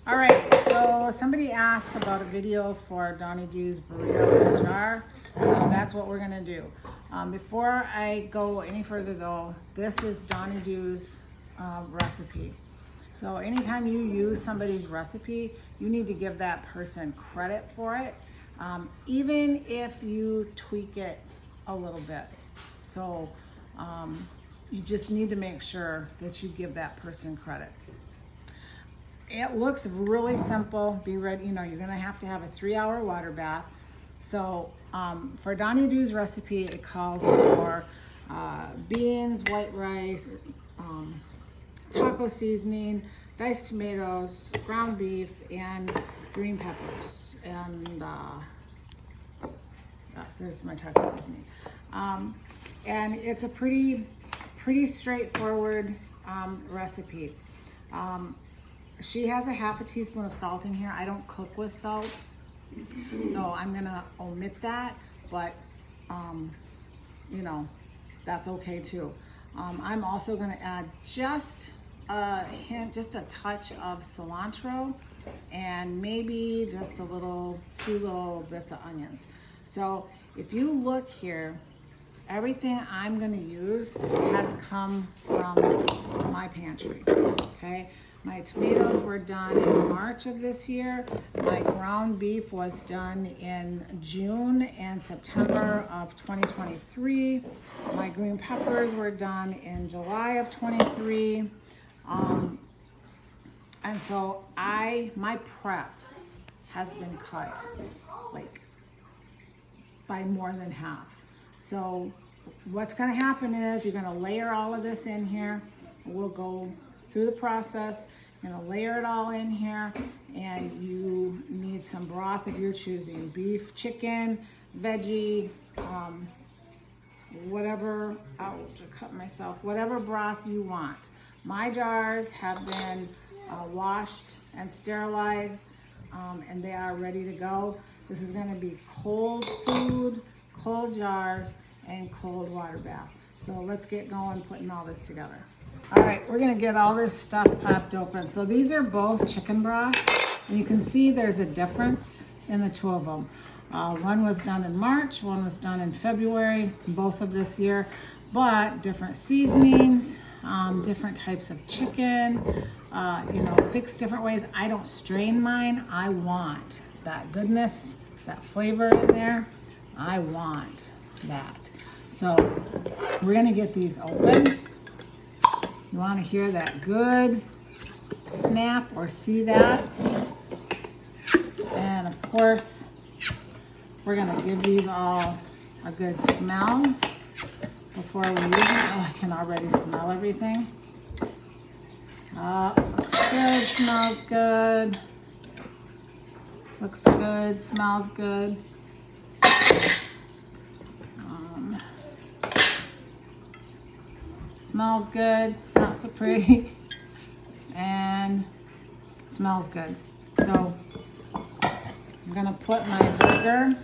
All right, so somebody asked about a video for Dawnee Doo's Burrito in a Jar. So that's what we're gonna do. Before I go any further though, this is Dawnee Doo's recipe. So anytime you use somebody's recipe, you need to give that person credit for it, even if you tweak it a little bit. So you just need to make sure that you give that person credit. It looks really simple. Be ready, you know, you're gonna have to have a 3-hour water bath. So for Dawnee Doo's recipe, it calls for beans, white rice, taco seasoning, diced tomatoes, ground beef, and green peppers. And yes, there's my taco seasoning. And it's a pretty straightforward recipe. She has a half a teaspoon of salt in here. I don't cook with salt, so I'm gonna omit that, but you know, that's okay too. I'm also gonna add just a hint, just a touch of cilantro, and maybe just few little bits of onions. So if you look here, everything I'm gonna use has come from my pantry, okay? My tomatoes were done in March of this year. My ground beef was done in June and September of 2023. My green peppers were done in July of 23. And so my prep has been cut like by more than half. So what's gonna happen is you're gonna layer all of this in here. We'll go through the process. You're gonna layer it all in here, and you need some broth of your choosing. Beef, chicken, veggie, whatever, ouch, I cut myself, whatever broth you want. My jars have been washed and sterilized, and they are ready to go. This is gonna be cold food, cold jars, and cold water bath. So let's get going putting all this together. All right, we're gonna get all this stuff popped open. So these are both chicken broth, and you can see there's a difference in the two of them. One was done in March, one was done in February, both of this year, but different seasonings, different types of chicken, you know, fixed different ways. I don't strain mine. I want that goodness, that flavor in there. I want that. So we're gonna get these open. You want to hear that good snap or see that. And of course, we're going to give these all a good smell before we use them. Oh, I can already smell everything. Looks good, smells good. Looks good, smells good. Smells good, not so pretty, and smells good. So I'm gonna put my burger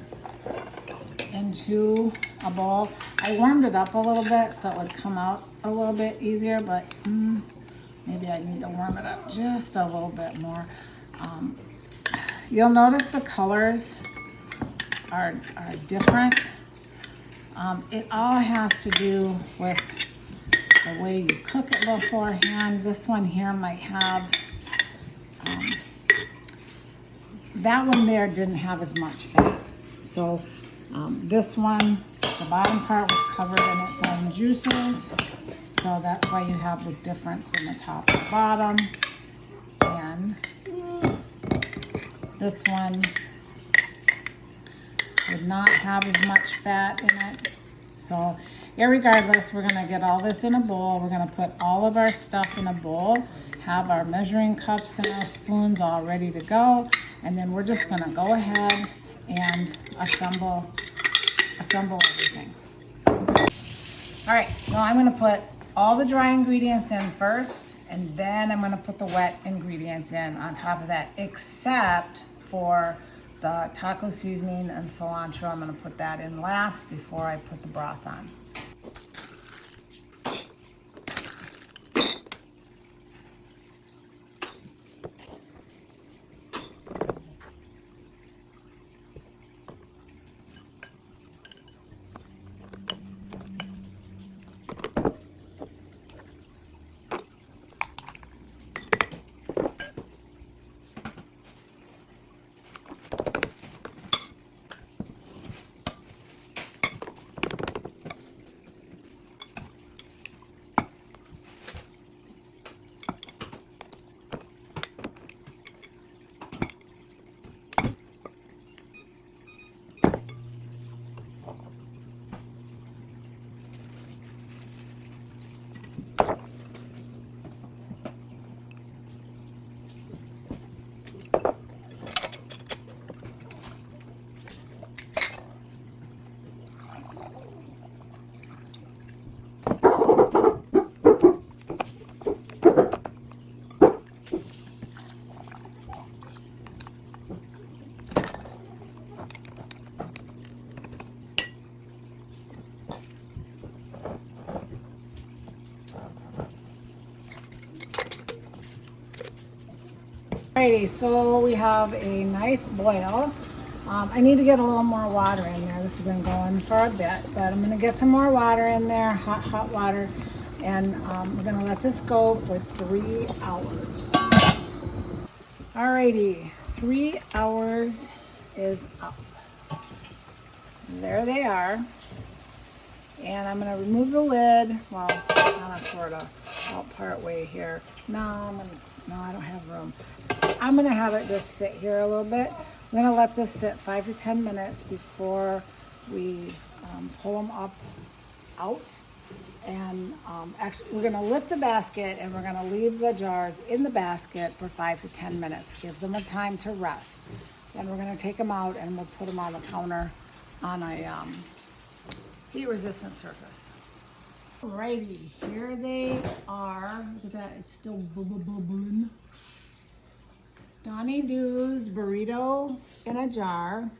into a bowl. I warmed it up a little bit so it would come out a little bit easier, but maybe I need to warm it up just a little bit more. You'll notice the colors are different. It all has to do with the way you cook it beforehand. This one here might have, that one there didn't have as much fat. So this one, the bottom part was covered in its own juices. So that's why you have the difference in the top and bottom. And this one did not have as much fat in it. So irregardless, we're gonna get all this in a bowl. We're gonna put all of our stuff in a bowl, have our measuring cups and our spoons all ready to go, and then we're just gonna go ahead and assemble everything. All right, so I'm gonna put all the dry ingredients in first, and then I'm gonna put the wet ingredients in on top of that, except for the taco seasoning and cilantro. I'm gonna put that in last before I put the broth on. Alrighty, so we have a nice boil. I need to get a little more water in there. This has been going for a bit, but I'm gonna get some more water in there, hot water, and we're gonna let this go for 3 hours. Alrighty, 3 hours is up. There they are. And I'm gonna remove the lid. Well, kind of, sort of, about part way here. No, I don't have room. I'm gonna have it just sit here a little bit. I'm gonna let this sit 5 to 10 minutes before we pull them out. And actually, we're gonna lift the basket and we're gonna leave the jars in the basket for 5 to 10 minutes. Give them a time to rest. Then we're gonna take them out and we'll put them on the counter on a heat-resistant surface. Alrighty, here they are. Look at that, it's still bubbling. Dawnee Doo's Burrito in a Jar.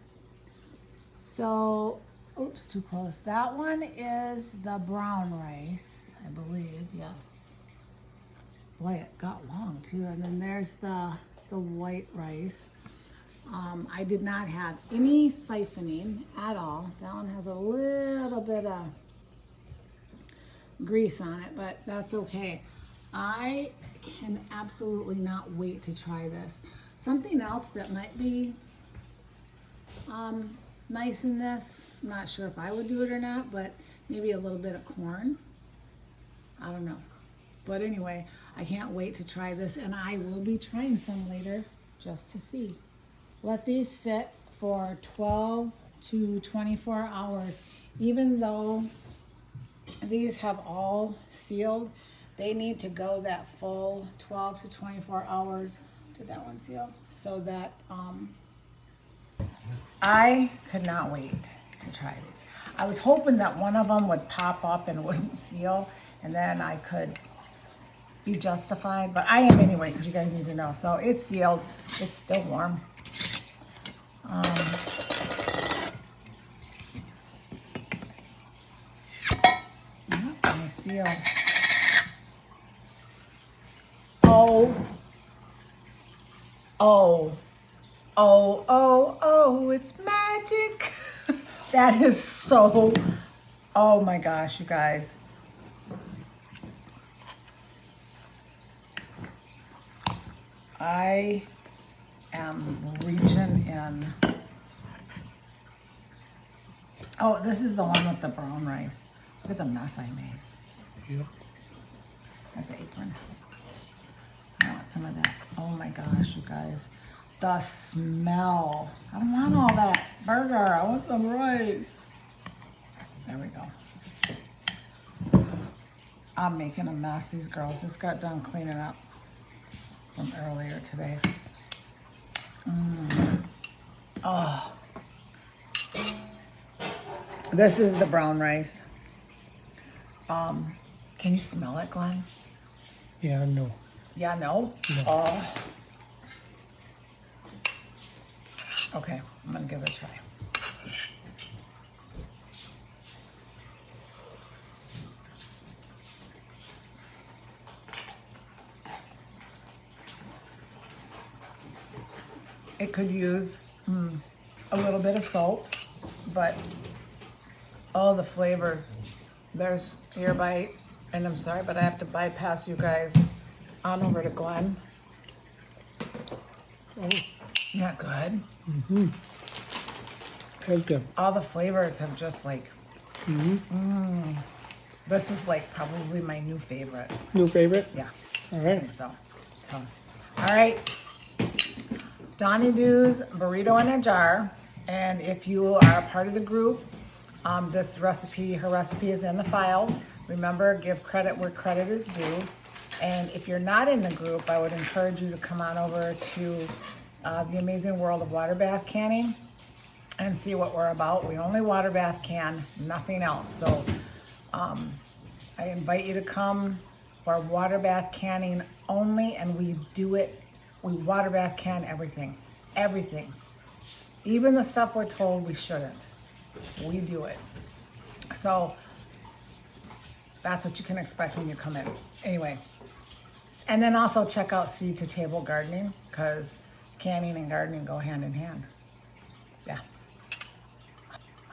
So, oops, too close. That one is the brown rice, I believe, yes. Boy, it got long too. And then there's the white rice. I did not have any siphoning at all. That one has a little bit of grease on it, but that's okay. I can absolutely not wait to try this. Something else that might be nice in this, I'm not sure if I would do it or not, but maybe a little bit of corn. I don't know. But anyway, I can't wait to try this, and I will be trying some later just to see. Let these sit for 12 to 24 hours. Even though these have all sealed, they need to go that full 12 to 24 hours. Did that one seal? So that I could not wait to try these. I was hoping that one of them would pop up and wouldn't seal, and then I could be justified, but I am anyway, because you guys need to know. So it's sealed, it's still warm. I seal. Oh, it's magic. That is so, oh my gosh, you guys. I am reaching in. Oh, this is the one with the brown rice. Look at the mess I made. Yep. That's the apron. I want some of that. Oh my gosh, you guys. The smell. I don't want all that burger. I want some rice. There we go. I'm making a mess. These girls just got done cleaning up from earlier today. Oh. This is the brown rice. Can you smell it, Glenn? Yeah, no. Yeah, no? No. Oh. Okay, I'm gonna give it a try. It could use a little bit of salt, but all the flavors. There's your bite, and I'm sorry, but I have to bypass you guys on over to Glenn. Oh, Not good. that's good. All the flavors have just like, this is like probably my new favorite. New favorite? Yeah, All I right. think so. All right. Dawnee Doo's Burrito in a Jar. And if you are a part of the group, this recipe, her recipe is in the files. Remember, give credit where credit is due. And if you're not in the group, I would encourage you to come on over to the amazing world of water bath canning and see what we're about. We only water bath can, nothing else. So I invite you to come for water bath canning only, and we do it, we water bath can everything, everything. Even the stuff we're told we shouldn't, we do it. So that's what you can expect when you come in. Anyway, And then also check out Seed to Table Gardening, because canning and gardening go hand in hand.